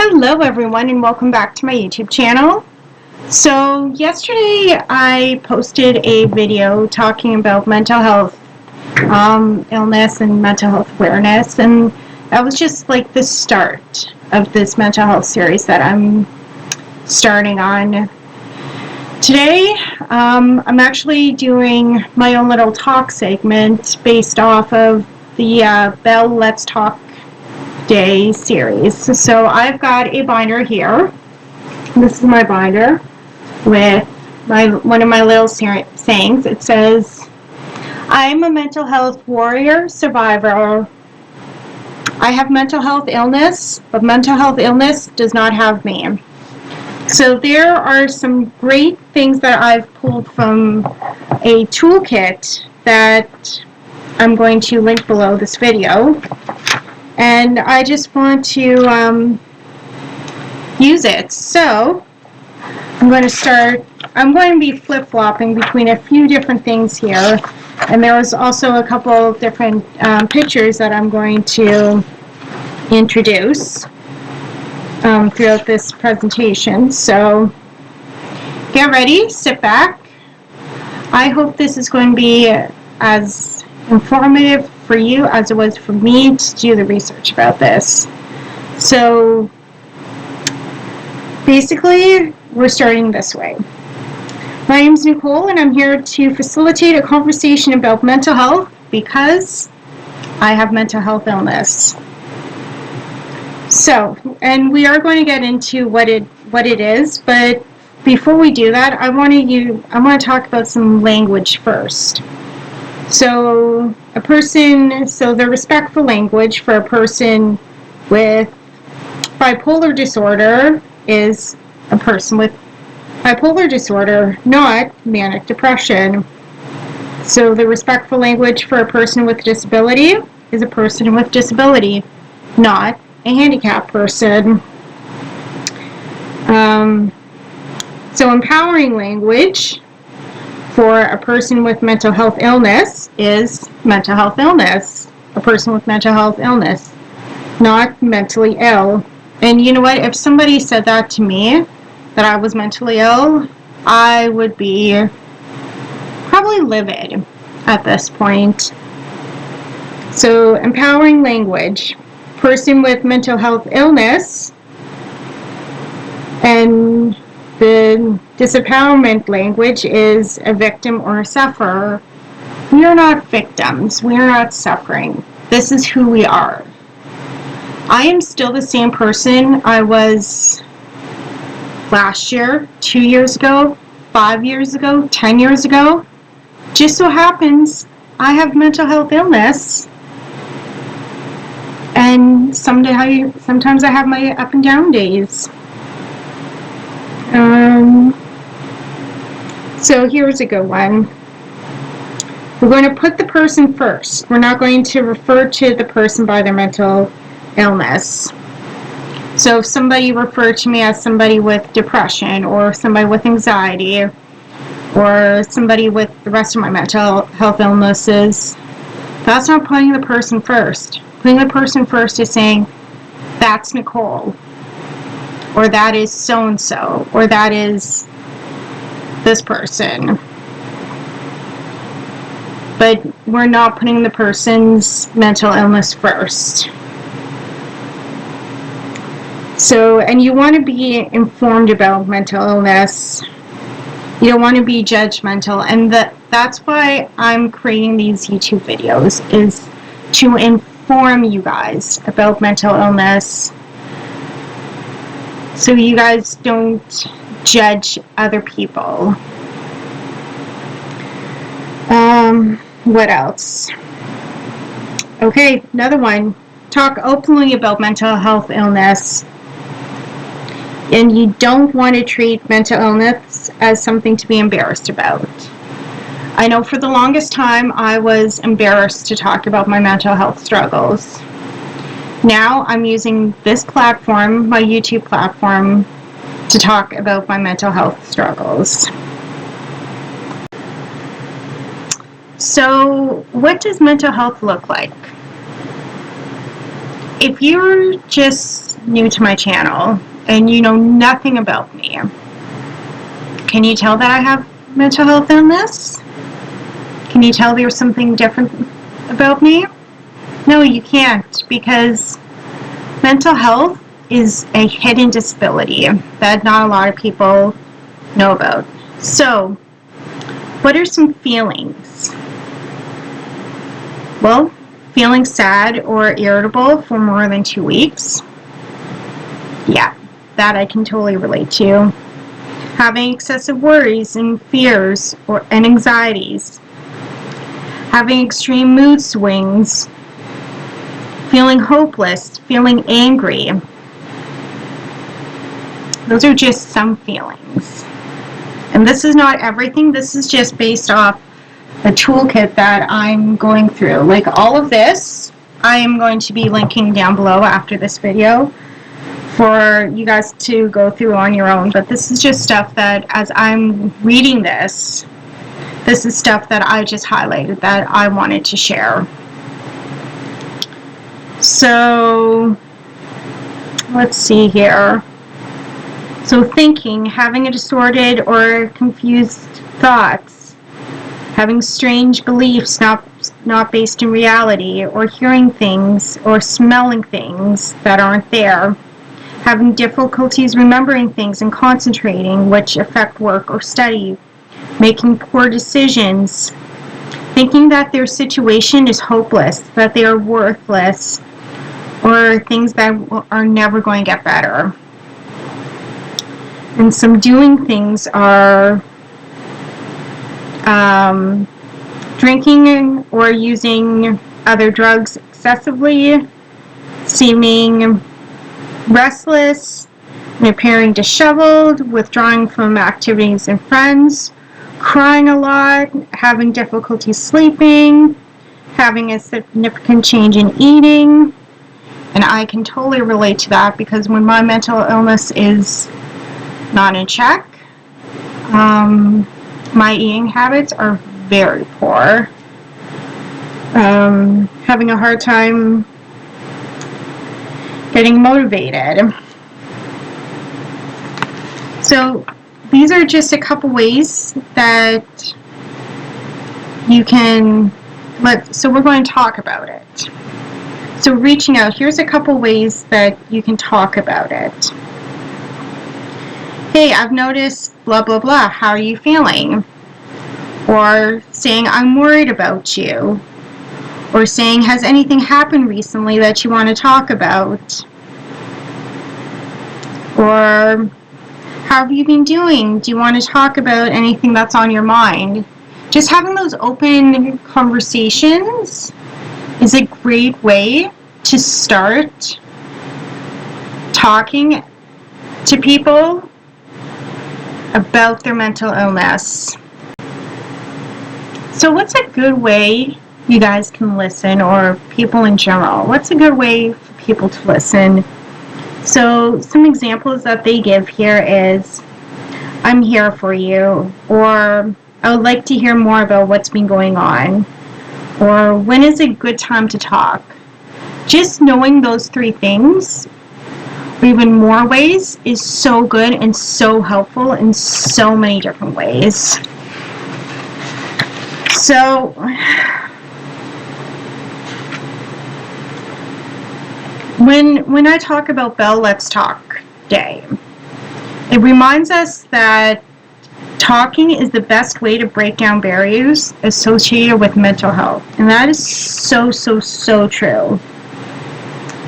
Hello everyone and welcome back to my YouTube channel. So yesterday I posted a video talking about mental health illness and mental health awareness, and that was just like the start of this mental health series that I'm starting on. Today I'm actually doing my own little talk segment based off of the Bell Let's Talk Day series. So I've got a binder here. This is my binder with one of my little sayings. It says, I'm a mental health warrior survivor. I have mental health illness, but mental health illness does not have me. So there are some great things that I've pulled from a toolkit that I'm going to link below this video. And I just want to use it. So I'm going to be flip-flopping between a few different things here. And there was also a couple of different pictures that I'm going to introduce throughout this presentation. So get ready, sit back. I hope this is going to be as informative for you as it was for me to do the research about this. So basically, we're starting this way. My name is Nicole, and I'm here to facilitate a conversation about mental health because I have mental health illness. So, and we are going to get into what it is, but before we do that, I want to talk about some language first. So the respectful language for a person with bipolar disorder is a person with bipolar disorder, not manic depression. So the respectful language for a person with disability is a person with disability, not a handicapped person. So empowering language for a person with mental health illness is mental health illness. A person with mental health illness, not mentally ill. And you know what? If somebody said that to me, that I was mentally ill, I would be probably livid at this point. So empowering language. Person with mental health illness, and the disempowerment language is a victim or a sufferer. We are not victims. We are not suffering. This is who we are. I am still the same person I was last year, 2 years ago, 5 years ago, 10 years ago. Just so happens I have mental health illness. And sometimes I have my up and down days. So here's a good one. We're going to put the person first. We're not going to refer to the person by their mental illness. So if somebody referred to me as somebody with depression or somebody with anxiety or somebody with the rest of my mental health illnesses, that's not putting the person first. Putting the person first is saying, that's Nicole, or that is so-and-so, or that is this person. But we're not putting the person's mental illness first. So, and you want to be informed about mental illness. You don't want to be judgmental, and that's why I'm creating these YouTube videos, is to inform you guys about mental illness, so you guys don't judge other people. What else? Okay, another one. Talk openly about mental health illness. And you don't want to treat mental illness as something to be embarrassed about. I know for the longest time I was embarrassed to talk about my mental health struggles. Now I'm using this platform, my YouTube platform, to talk about my mental health struggles. So, what does mental health look like? if you're just new to my channel and you know nothing about me, can you tell that I have mental health illness? Can you tell there's something different about me? No, you can't, because mental health is a hidden disability that not a lot of people know about. So, what are some feelings? Well, feeling sad or irritable for more than 2 weeks. Yeah, that I can totally relate to. Having excessive worries and fears and anxieties. Having extreme mood swings. Feeling hopeless, feeling angry. Those are just some feelings. And this is not everything. This is just based off a toolkit that I'm going through. Like all of this, I am going to be linking down below after this video for you guys to go through on your own. But this is just stuff that as I'm reading this is stuff that I just highlighted that I wanted to share. So let's see here. So thinking, having a distorted or confused thoughts, having strange beliefs not based in reality, or hearing things or smelling things that aren't there, having difficulties remembering things and concentrating, which affect work or study, making poor decisions, thinking that their situation is hopeless, that they are worthless, or things that are never going to get better. And some doing things are drinking or using other drugs excessively, seeming restless, and appearing disheveled, withdrawing from activities and friends, crying a lot, having difficulty sleeping, having a significant change in eating. And I can totally relate to that, because when my mental illness is not in check, my eating habits are very poor. Having a hard time getting motivated. So these are just a couple ways that you can so we're going to talk about it. So reaching out, here's a couple ways that you can talk about it. Hey, I've noticed blah, blah, blah. How are you feeling? Or saying, I'm worried about you. Or saying, has anything happened recently that you want to talk about? Or, how have you been doing? Do you want to talk about anything that's on your mind? Just having those open conversations is a great way to start talking to people about their mental illness. So what's a good way you guys can listen, or people in general? What's a good way for people to listen? So some examples that they give here is, I'm here for you, or I would like to hear more about what's been going on, or when is a good time to talk? Just knowing those three things, or even more ways, is so good and so helpful in so many different ways. So, when I talk about Bell Let's Talk Day, it reminds us that talking is the best way to break down barriers associated with mental health. And that is so, so, so true.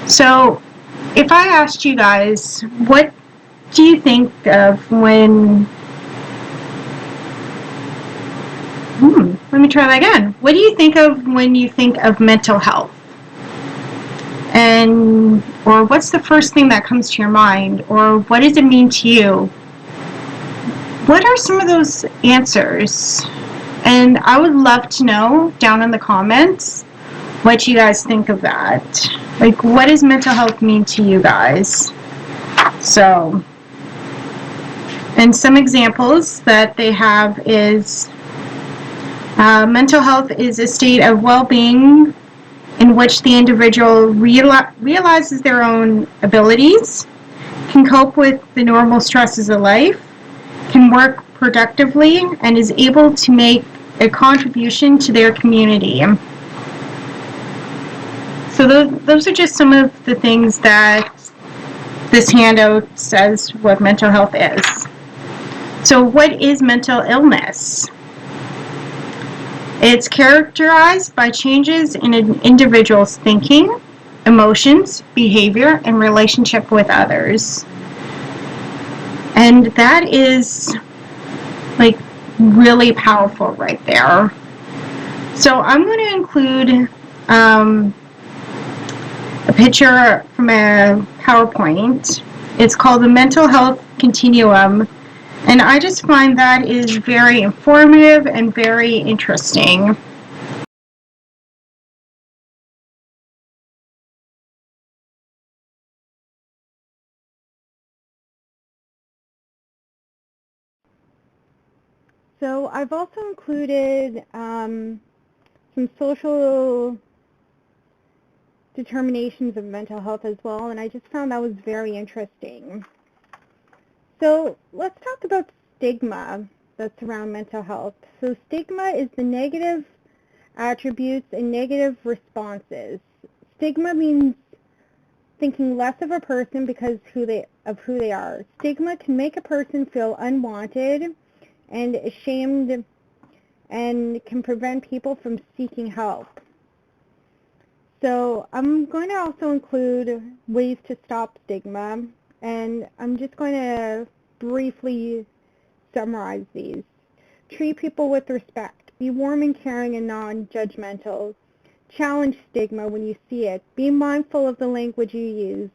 So, if I asked you guys, what do you think of when... let me try that again. What do you think of when you think of mental health? And, or what's the first thing that comes to your mind? Or what does it mean to you? What are some of those answers? And I would love to know down in the comments what you guys think of that. Like, what does mental health mean to you guys? So, and some examples that they have is mental health is a state of well-being in which the individual realizes their own abilities, can cope with the normal stresses of life, can work productively, and is able to make a contribution to their community. So those are just some of the things that this handout says what mental health is. So what is mental illness? It's characterized by changes in an individual's thinking, emotions, behavior, and relationship with others. And that is like really powerful right there. So I'm going to include a picture from a PowerPoint. It's called the Mental Health Continuum, and I just find that is very informative and very interesting. So I've also included some social determinations of mental health as well, and I just found that was very interesting. So let's talk about stigma that's around mental health. So stigma is the negative attributes and negative responses. Stigma means thinking less of a person because of who they are. Stigma can make a person feel unwanted and ashamed and can prevent people from seeking help. So I'm going to also include ways to stop stigma, and I'm just going to briefly summarize these. Treat people with respect. Be warm and caring and non-judgmental. Challenge stigma when you see it. Be mindful of the language you use.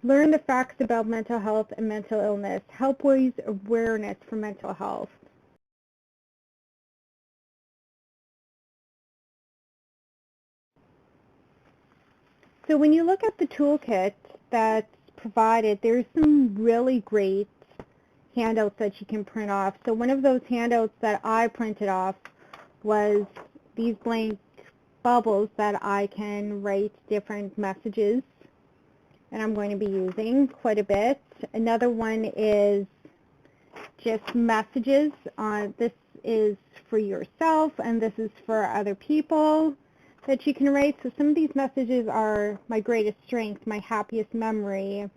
Learn the facts about mental health and mental illness. Help raise awareness for mental health. So when you look at the toolkit that's provided, there's some really great handouts that you can print off. So one of those handouts that I printed off was these blank bubbles that I can write different messages, and I'm going to be using quite a bit. Another one is just messages. This is for yourself, and this is for other people that you can write. So some of these messages are my greatest strength, my happiest memory,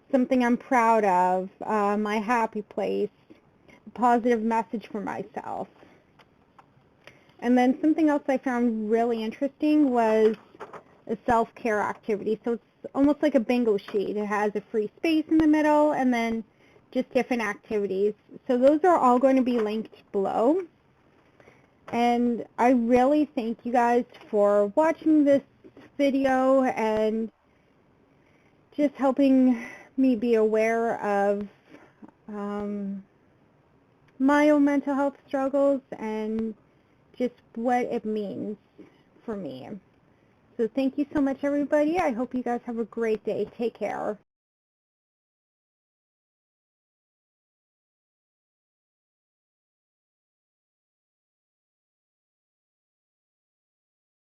something I'm proud of, my happy place, a positive message for myself. And then something else I found really interesting was a self-care activity. So it's almost like a bingo sheet. It has a free space in the middle and then just different activities. So those are all going to be linked below. And I really thank you guys for watching this video and just helping me be aware of my own mental health struggles and just what it means for me. So thank you so much, everybody. I hope you guys have a great day. Take care.